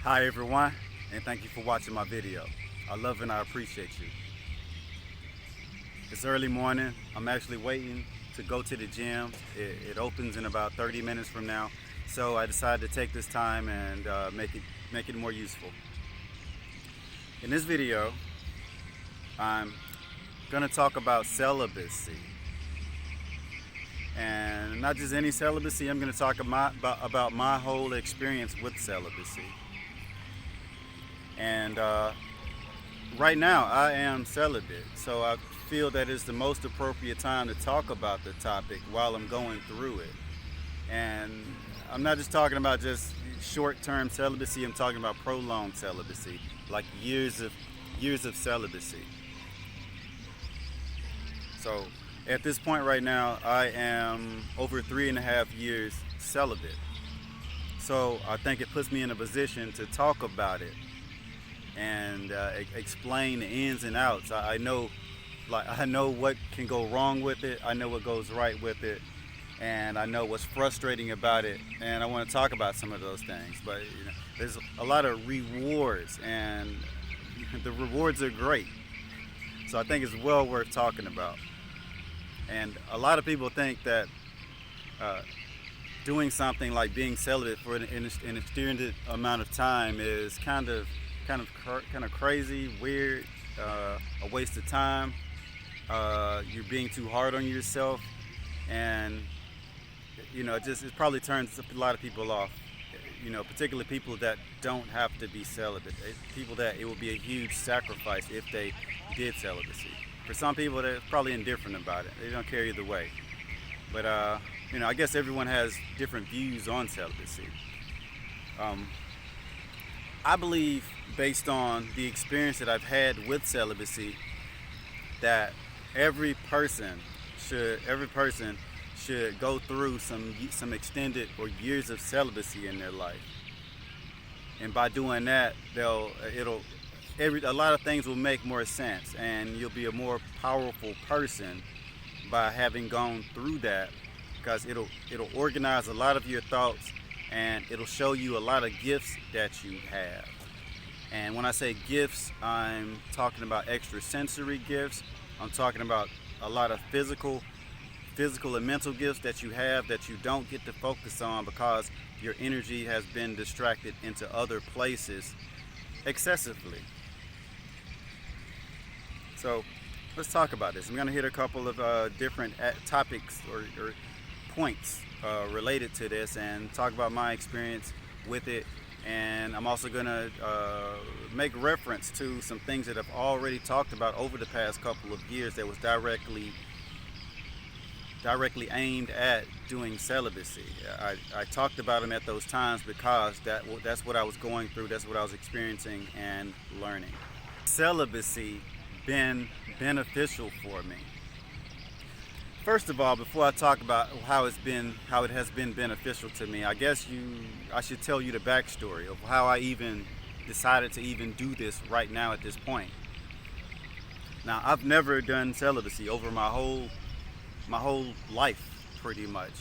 Hi everyone, and thank you for watching my video. I love and I appreciate you. It's early morning. I'm actually waiting to go to the gym. It opens in about 30 minutes from now, so I decided to take this time and make it more useful. In this video, I'm gonna talk about celibacy, and not just any celibacy. I'm gonna talk about my whole experience with celibacy. And right now I am celibate, so I feel that it's the most appropriate time to talk about the topic while I'm going through it. And I'm not just talking about just short-term celibacy, I'm talking about prolonged celibacy, like years of celibacy. So at this point right now, I am over 3.5 years celibate. So I think it puts me in a position to talk about it and explain the ins and outs. I know what can go wrong with it. I know what goes right with it, and I know what's frustrating about it. And I want to talk about some of those things. But there's a lot of rewards, and the rewards are great. So I think it's well worth talking about. And a lot of people think that doing something like being celibate for an extended amount of time is kind of crazy, weird, a waste of time. You're being too hard on yourself, and it probably turns a lot of people off. Particularly people that don't have to be celibate. People that it would be a huge sacrifice if they did celibacy. For some people, they're probably indifferent about it. They don't care either way. But I guess everyone has different views on celibacy. I believe, based on the experience that I've had with celibacy, that every person should go through some extended or years of celibacy in their life. And by doing that, a lot of things will make more sense, and you'll be a more powerful person by having gone through that, because it'll organize a lot of your thoughts, and it'll show you a lot of gifts that you have. And when I say gifts, I'm talking about extrasensory gifts. I'm talking about a lot of physical and mental gifts that you have that you don't get to focus on because your energy has been distracted into other places excessively. So let's talk about this. I'm going to hit a couple of different topics or points related to this and talk about my experience with it. And I'm also going to make reference to some things that I've already talked about over the past couple of years that was directly aimed at doing celibacy. I talked about them at those times because that's what I was going through, that's what I was experiencing and learning. Celibacy been beneficial for me. First of all, before I talk about how it has been beneficial to me, I guess I should tell you the backstory of how I even decided to even do this right now at this point. Now, I've never done celibacy over my whole life, pretty much,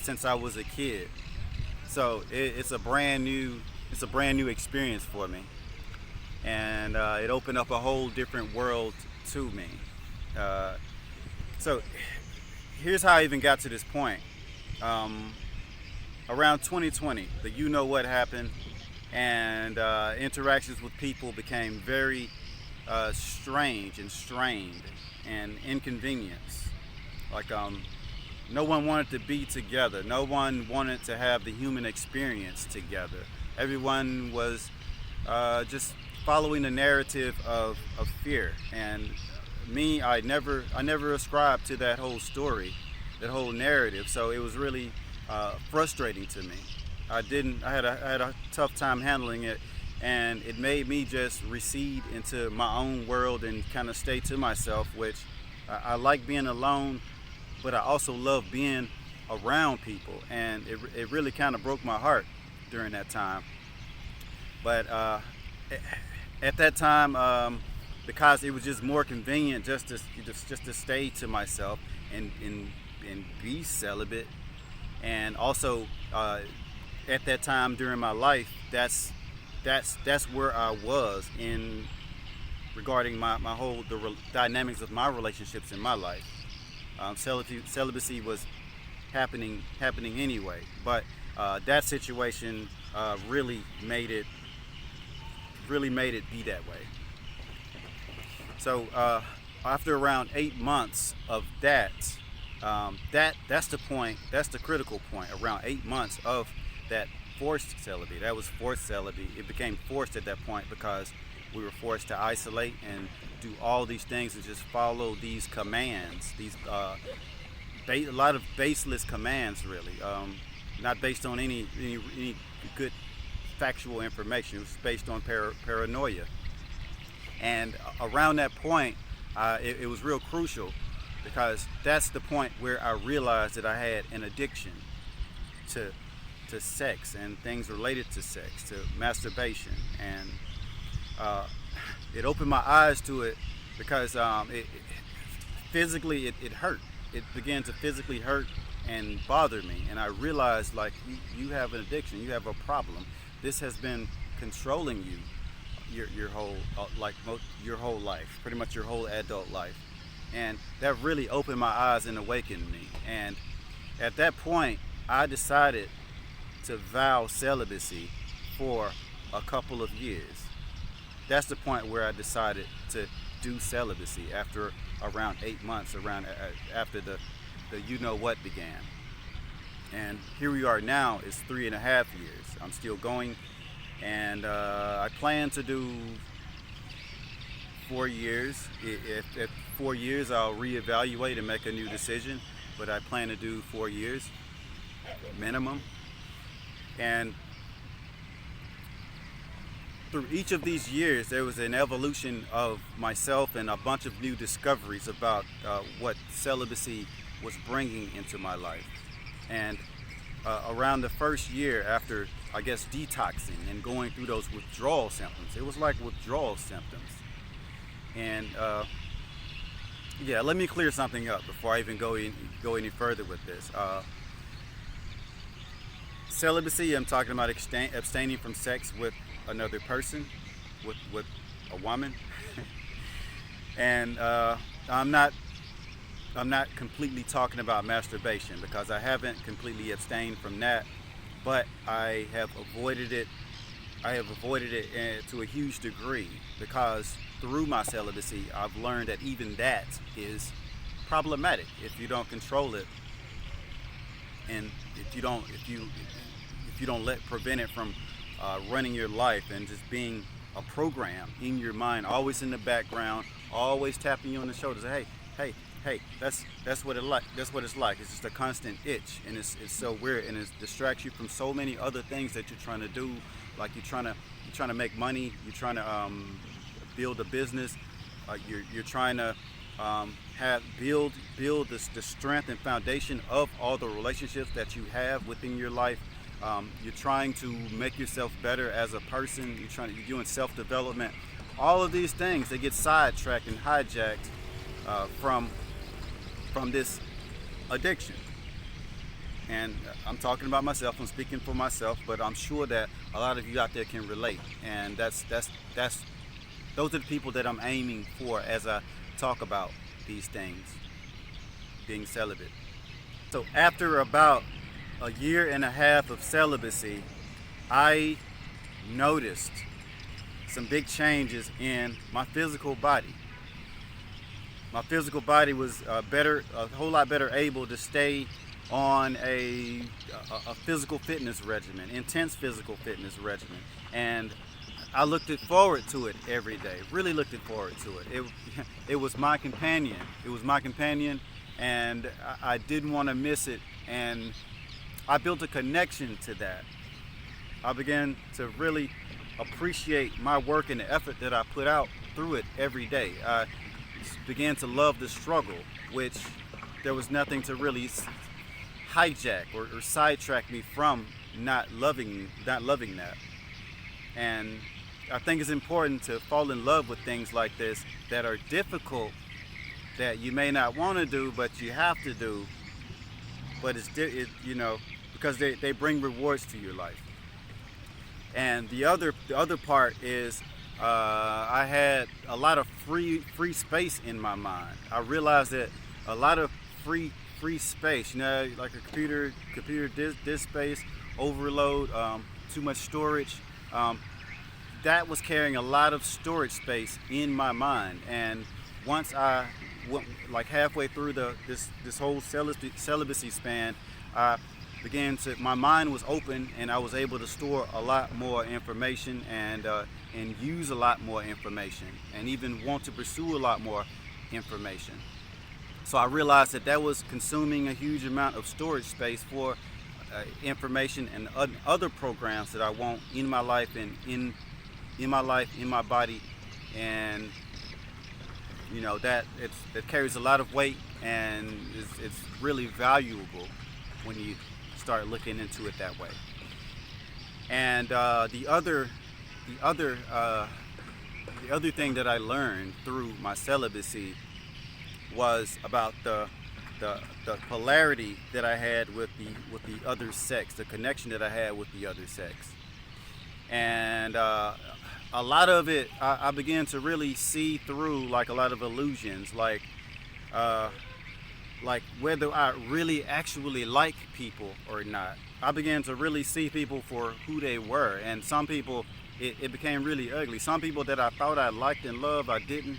since I was a kid. So it's a brand new experience for me, and it opened up a whole different world to me. So here's how I even got to this point. Around 2020, what happened, and interactions with people became very strange and strained and inconvenienced. Like no one wanted to be together. No one wanted to have the human experience together. Everyone was just following the narrative of fear. And me, I never ascribed to that whole story, that whole narrative. So it was really frustrating to me. I had a tough time handling it, and it made me just recede into my own world and kind of stay to myself, which I like being alone, but I also love being around people, and it really kind of broke my heart during that time. But at that time, because it was just more convenient just to stay to myself and be celibate. And also, at that time during my life, that's where I was in regarding my whole dynamics of my relationships in my life. Celibacy was happening anyway, but that situation really made it be that way. So after around 8 months of that, that's the point. That's the critical point. Around 8 months of that forced celibacy. That was forced celibacy. It became forced at that point because we were forced to isolate and do all these things and just follow these commands. These a lot of baseless commands, really, not based on any good factual information. It was based on paranoia. And around that point, it was real crucial because that's the point where I realized that I had an addiction to sex and things related to sex, to masturbation. And it opened my eyes to it because physically it hurt. It began to physically hurt and bother me. And I realized, like, you have an addiction, you have a problem. This has been controlling you your whole your whole life, pretty much your whole adult life. And that really opened my eyes and awakened me. And at that point, I decided to vow celibacy for a couple of years. That's the point where I decided to do celibacy after around 8 months, after the you know what began. And here we are now. It's 3.5 years. I'm still going, and I plan to do 4 years. At 4 years, I'll reevaluate and make a new decision. But I plan to do 4 years minimum. And through each of these years, there was an evolution of myself and a bunch of new discoveries about what celibacy was bringing into my life. And around the first year, after, I guess, detoxing and going through those withdrawal symptoms, it was like withdrawal symptoms. And yeah, let me clear something up before I even go any further with this. Celibacy, I'm talking about abstaining from sex with another person, with a woman. And I'm not completely talking about masturbation, because I haven't completely abstained from that, but I have avoided it. To a huge degree, because through my celibacy, I've learned that even that is problematic if you don't control it, and if you don't prevent it from running your life and just being a program in your mind, always in the background, always tapping you on the shoulder, say, hey, that's what it's like. It's just a constant itch, and it's so weird, and it distracts you from so many other things that you're trying to do. Like you're trying to make money, you're trying to build a business, you're trying to build the strength and foundation of all the relationships that you have within your life. You're trying to make yourself better as a person. You're doing self-development. All of these things, they get sidetracked and hijacked from this addiction. And I'm talking about myself. I'm speaking for myself, but I'm sure that a lot of you out there can relate. And those are the people that I'm aiming for as I talk about these things, being celibate. So after about a 1.5 years of celibacy, I noticed some big changes in my physical body. My physical body was a whole lot better able to stay on a physical fitness regimen, intense physical fitness regimen. And I looked forward to it every day, really looked forward to it. It was my companion. It was my companion, and I didn't want to miss it. And I built a connection to that. I began to really appreciate my work and the effort that I put out through it every day. I began to love the struggle, which there was nothing to really hijack or sidetrack me from not loving that. And I think it's important to fall in love with things like this that are difficult, that you may not want to do, but you have to do. But because they bring rewards to your life. And the other part is I had a lot of free space in my mind. I realized that a lot of free space, like a computer disk space overload, too much storage. That was carrying a lot of storage space in my mind. And once I went like halfway through this whole celibacy span, I my mind was open, and I was able to store a lot more information and use a lot more information, and even want to pursue a lot more information. So I realized that was consuming a huge amount of storage space for information and other programs that I want in my life and in my body. And that it carries a lot of weight, and it's really valuable when you start looking into it that way. And the other thing that I learned through my celibacy was about the polarity that I had with the other sex, the connection that I had with the other sex. And a lot of it, I began to really see through, like a lot of illusions, like whether I really actually like people or not. I began to really see people for who they were, and some people, it became really ugly. Some people that I thought I liked and loved, I didn't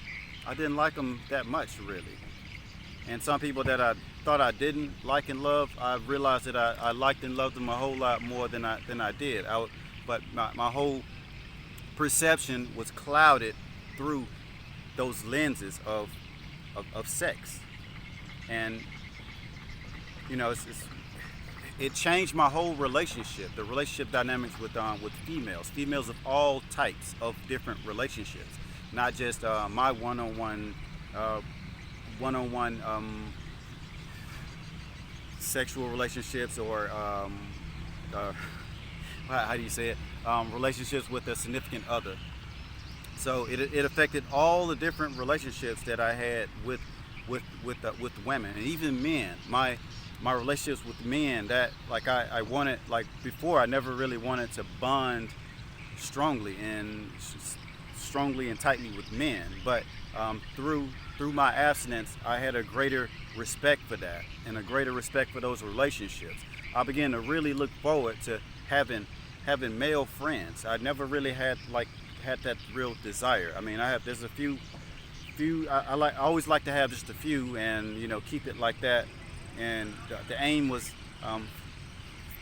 like them that much, really. And some people that I thought I didn't like and love, I realized that I liked and loved them a whole lot more than I did. But my whole perception was clouded through those lenses of sex. And it changed my whole relationship, the relationship dynamics with females of all types of different relationships, not just my one-on-one sexual relationships, or how do you say it, relationships with a significant other. So it affected all the different relationships that I had with women, and even men. My relationships with men, that I wanted, before, I never really wanted to bond strongly and tightly with men, but through my abstinence, I had a greater respect for that, and a greater respect for those relationships. I began to really look forward to having male friends. I never really had that real desire. I mean, there's a few. I always like to have just a few, and keep it like that. And the aim was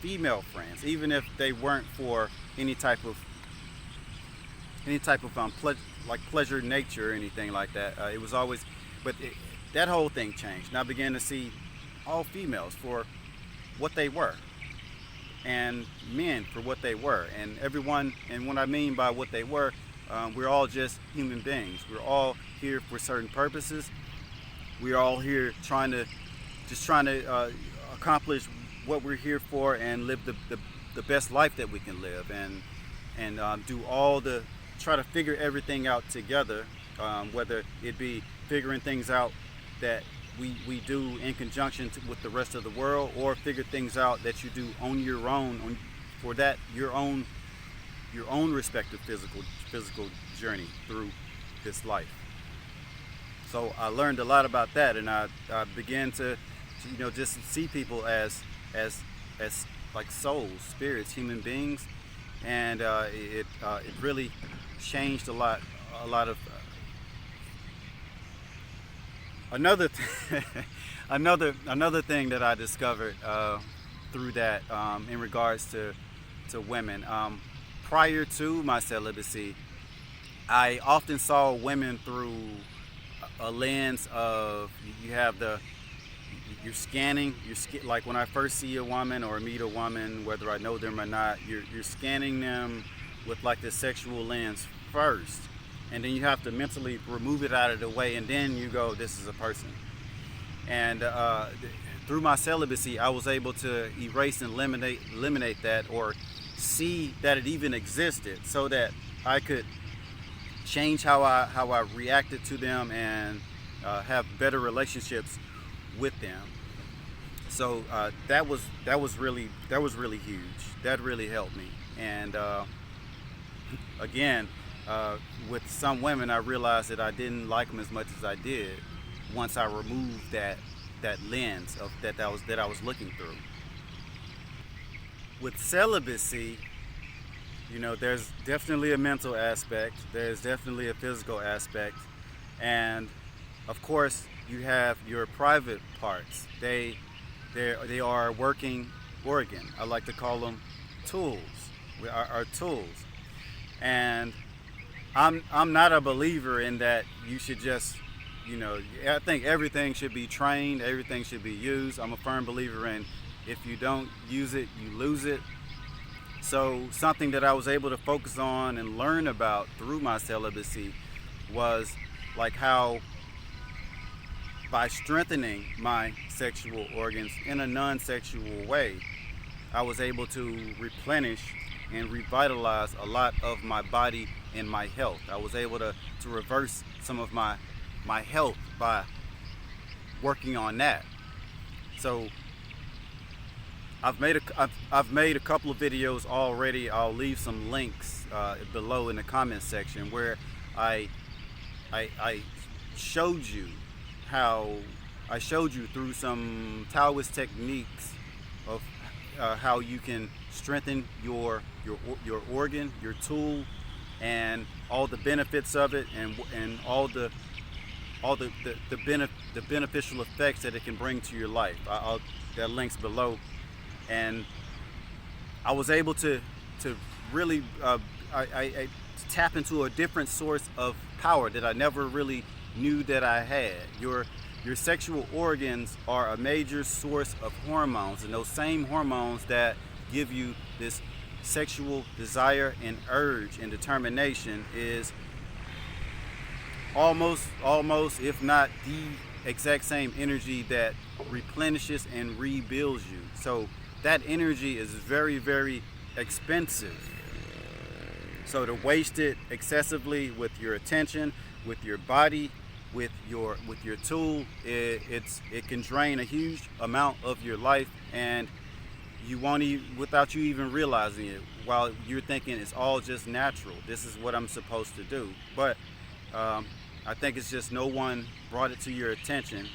female friends, even if they weren't for any type of pleasure nature or anything like that. It was always, but that whole thing changed, and I began to see all females for what they were, and men for what they were, and everyone. And what I mean by what they were, we're all just human beings. We're all here for certain purposes. We're all here trying to accomplish what we're here for, and live the best life that we can live, and try to figure everything out together, whether it be figuring things out that we do in conjunction with the rest of the world, or figure things out that you do on your own, your own respective physical journey through this life. So I learned a lot about that, and I began to just see people as like souls, spirits, human beings, and it really changed a lot of another thing that I discovered through that, in regards to women. Prior to my celibacy, I often saw women through a lens of, you're scanning, like when I first see a woman or meet a woman, whether I know them or not, you're scanning them with the sexual lens first, and then you have to mentally remove it out of the way, and then you go, this is a person. And through my celibacy, I was able to erase and eliminate that, or see that it even existed, so that I could change how I reacted to them and have better relationships with them. So that was really huge. That really helped me. And again, with some women, I realized that I didn't like them as much as I did once I removed that lens of that I was looking through. With celibacy, there's definitely a mental aspect. There's definitely a physical aspect, and of course, you have your private parts. They are working organ. I like to call them tools. Our tools, and I'm not a believer in that you should just, I think everything should be trained, everything should be used. I'm a firm believer in if you don't use it, you lose it. So something that I was able to focus on and learn about through my celibacy was like how by strengthening my sexual organs in a non-sexual way, I was able to replenish and revitalize a lot of my body and my health. I was able to reverse some of my health by working on that. So I've made a couple of videos already. I'll leave some links below in the comments section where I I showed you how I showed you through some Taoist techniques of how you can strengthen your organ, your tool, and all the benefits of it, and all the beneficial effects that it can bring to your life. That links below, and I was able to really I tap into a different source of power that I never really knew that I had. Your sexual organs are a major source of hormones, and those same hormones that give you this sexual desire and urge and determination is almost if not the exact same energy that replenishes and rebuilds you. So that energy is very, very expensive. So to waste it excessively with your attention, with your body, with your tool, it can drain a huge amount of your life, and you won't even, without you even realizing it, while you're thinking it's all just natural. This is what I'm supposed to do. But I think it's just no one brought it to your attention.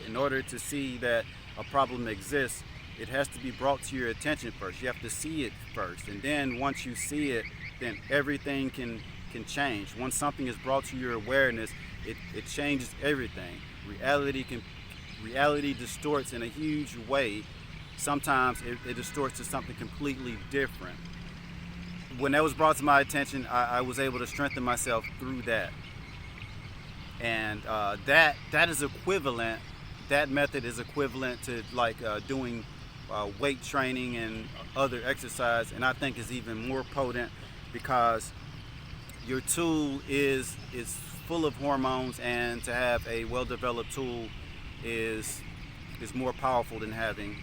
In order to see that a problem exists, it has to be brought to your attention first. You have to see it first, and then once you see it, then everything can change. Once something is brought to your awareness, it changes everything. Reality distorts in a huge way. Sometimes it distorts to something completely different. When that was brought to my attention, I was able to strengthen myself through that. And that is equivalent, that method is equivalent to like doing weight training and other exercise, and I think is even more potent because your tool is full of hormones, and to have a well-developed tool is more powerful than having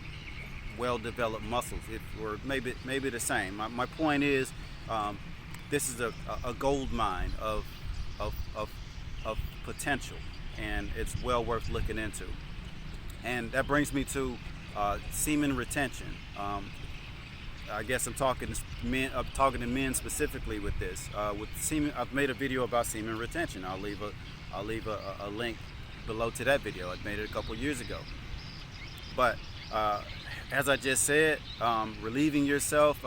well-developed muscles, or maybe the same. My point is, this is a gold mine of potential, and it's well worth looking into. And that brings me to semen retention. I guess I'm talking to men specifically with this. With semen, I've made a video about semen retention. I'll leave a link below to that video. I made it a couple years ago. But as I just said, relieving yourself,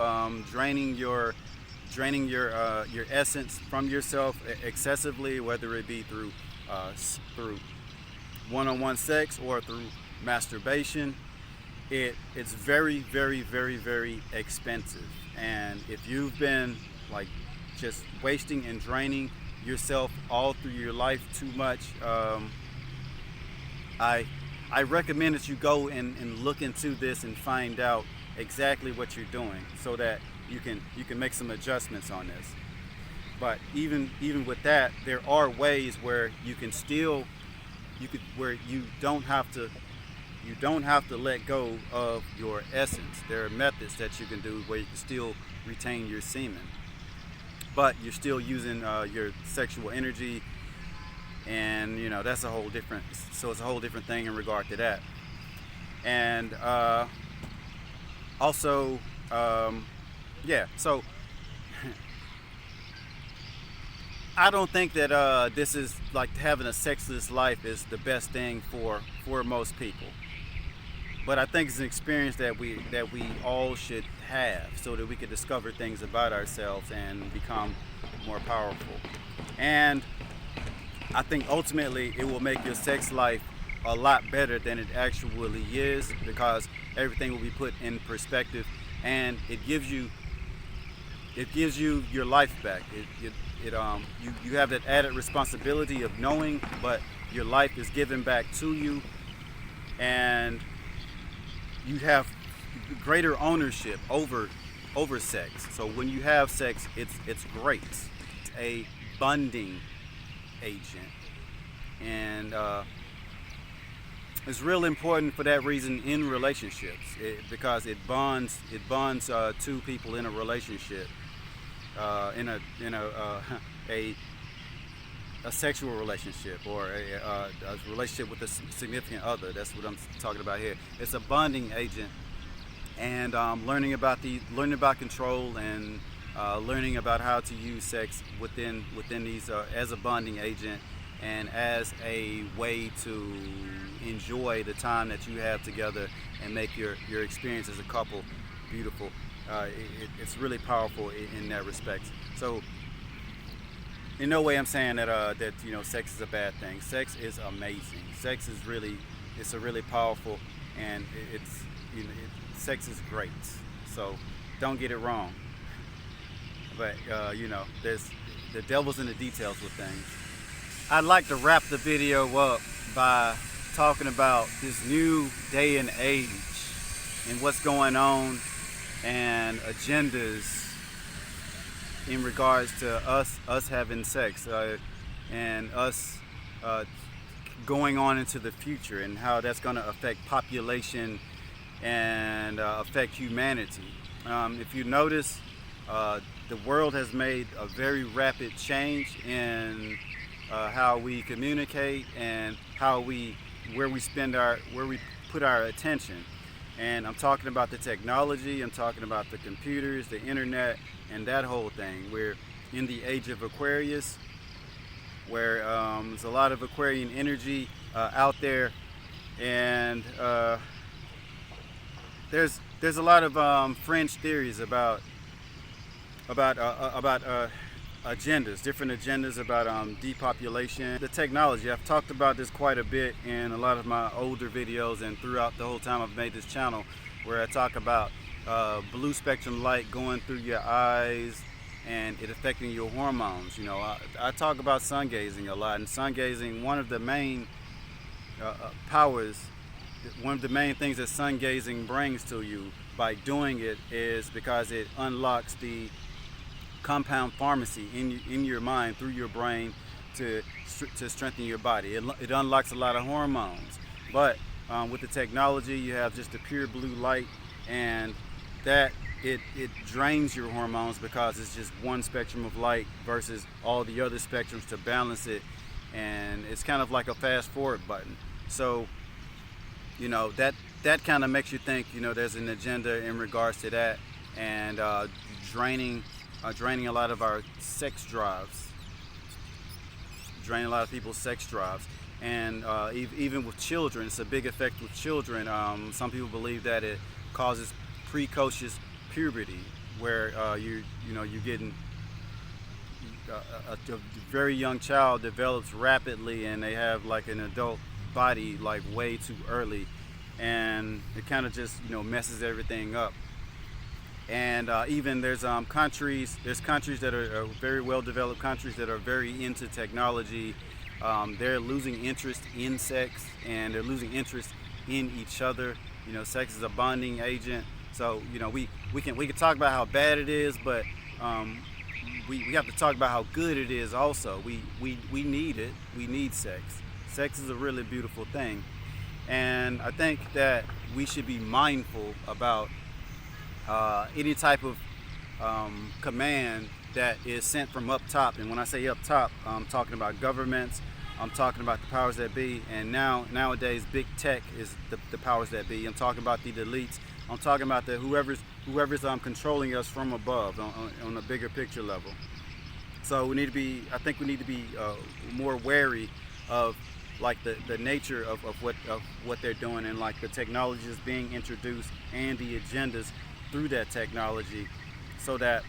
draining your essence from yourself excessively, whether it be through one-on-one sex or through masturbation, it's very, very, very, very expensive. And if you've been like just wasting and draining yourself all through your life too much, I recommend that you go and look into this and find out exactly what you're doing, so that you can make some adjustments on this. But even with that, there are ways where where you don't have to let go of your essence. There are methods that you can do where you can still retain your semen. but you're still using your sexual energy, and that's a whole different. So it's a whole different thing in regard to that. And also, yeah. So I don't think that this is like having a sexless life is the best thing for most people. But I think it's an experience that we all should have, so that we can discover things about ourselves and become more powerful. And I think ultimately it will make your sex life a lot better than it actually is, because everything will be put in perspective, and it gives you your life back. You have that added responsibility of knowing, but your life is given back to you, and you have greater ownership over sex. So when you have sex, it's great. It's a bonding agent, and it's real important for that reason in relationships, because it bonds two people in a relationship, in a sexual relationship, or a relationship with a significant other. That's what I'm talking about here. It's a bonding agent, and learning about control, and learning about how to use sex within these as a bonding agent, and as a way to enjoy the time that you have together and make your experience as a couple beautiful. It's really powerful in that respect. So in no way I'm saying that sex is a bad thing. Sex is amazing. Sex is it's a really powerful, and sex is great. So don't get it wrong. But there's the devil's in the details with things. I'd like to wrap the video up by talking about this new day and age and what's going on, and agendas in regards to us having sex, and us going on into the future, and how that's going to affect population and affect humanity. If you notice, the world has made a very rapid change in how we communicate, and where we put our attention. And I'm talking about the technology, I'm talking about the computers, the internet, and that whole thing. We're in the age of Aquarius, where there's a lot of Aquarian energy out there, and there's a lot of fringe theories about agendas, different agendas about depopulation. The technology, I've talked about this quite a bit in a lot of my older videos, and throughout the whole time I've made this channel, where I talk about blue spectrum light going through your eyes and it affecting your hormones. I talk about sun gazing a lot, and sun gazing, one of the main powers, one of the main things that sun gazing brings to you by doing it is because it unlocks the compound pharmacy in your mind, through your brain, to strengthen your body. It unlocks a lot of hormones. But with the technology, you have just the pure blue light, and that it drains your hormones, because it's just one spectrum of light versus all the other spectrums to balance it, and it's kind of like a fast forward button. So that kind of makes you think there's an agenda in regards to that, and draining a lot of our sex drives, draining a lot of people's sex drives. And even with children, it's a big effect with children. Some people believe that it causes precocious puberty, where you're getting a very young child develops rapidly, and they have like an adult body like way too early, and it kind of just messes everything up. And even there's countries that are very well developed countries that are very into technology. They're losing interest in sex, and they're losing interest in each other. Sex is a bonding agent. So we can talk about how bad it is, but we have to talk about how good it is also. We need it. We need sex. Sex is a really beautiful thing, and I think that we should be mindful about any type of command that is sent from up top. And when I say up top, I'm talking about governments, I'm talking about the powers that be, and nowadays big tech is the powers that be. I'm talking about the elites. I'm talking about the whoever's controlling us from above on a bigger picture level. So we need to be, I think we need to be more wary of like the nature of what they're doing, and like the technologies being introduced and the agendas through that technology, so that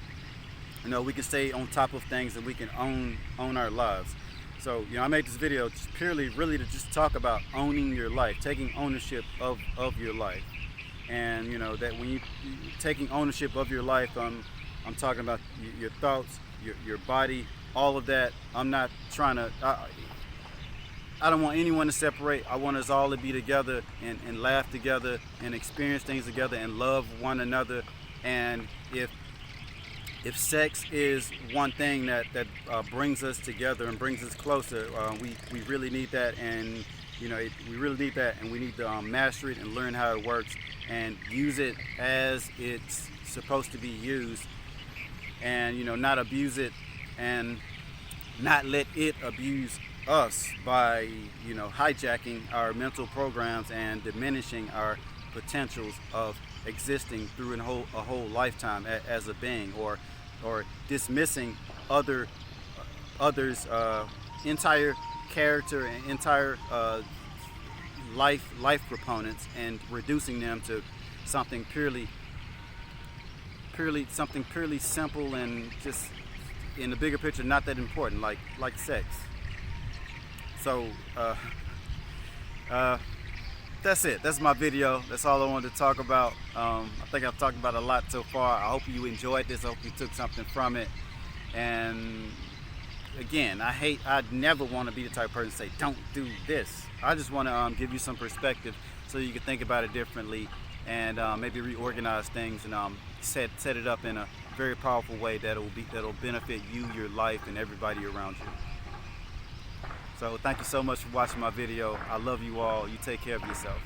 we can stay on top of things and we can own our lives. So I made this video just purely really to just talk about owning your life, taking ownership of your life. And that when you taking ownership of your life, I'm talking about your thoughts, your body, all of that. I'm not trying to I don't want anyone to separate. I want us all to be together and laugh together and experience things together and love one another. And if sex is one thing that brings us together and brings us closer, we really need that. And we really need that, and we need to master it and learn how it works and use it as it's supposed to be used, and not abuse it and not let it abuse us by hijacking our mental programs and diminishing our potentials of existing through a whole lifetime as a being, or dismissing others' entire character and entire life proponents, and reducing them to something purely simple and just in the bigger picture not that important, like sex. So that's it. That's my video. That's all I wanted to talk about. I think I've talked about a lot so far. I hope you enjoyed this. I hope you took something from it. And again, I'd never want to be the type of person to say don't do this. I just want to give you some perspective so you can think about it differently, and maybe reorganize things, and set it up in a very powerful way that'll benefit you, your life, and everybody around you. So thank you so much for watching my video. I love you all. You take care of yourself.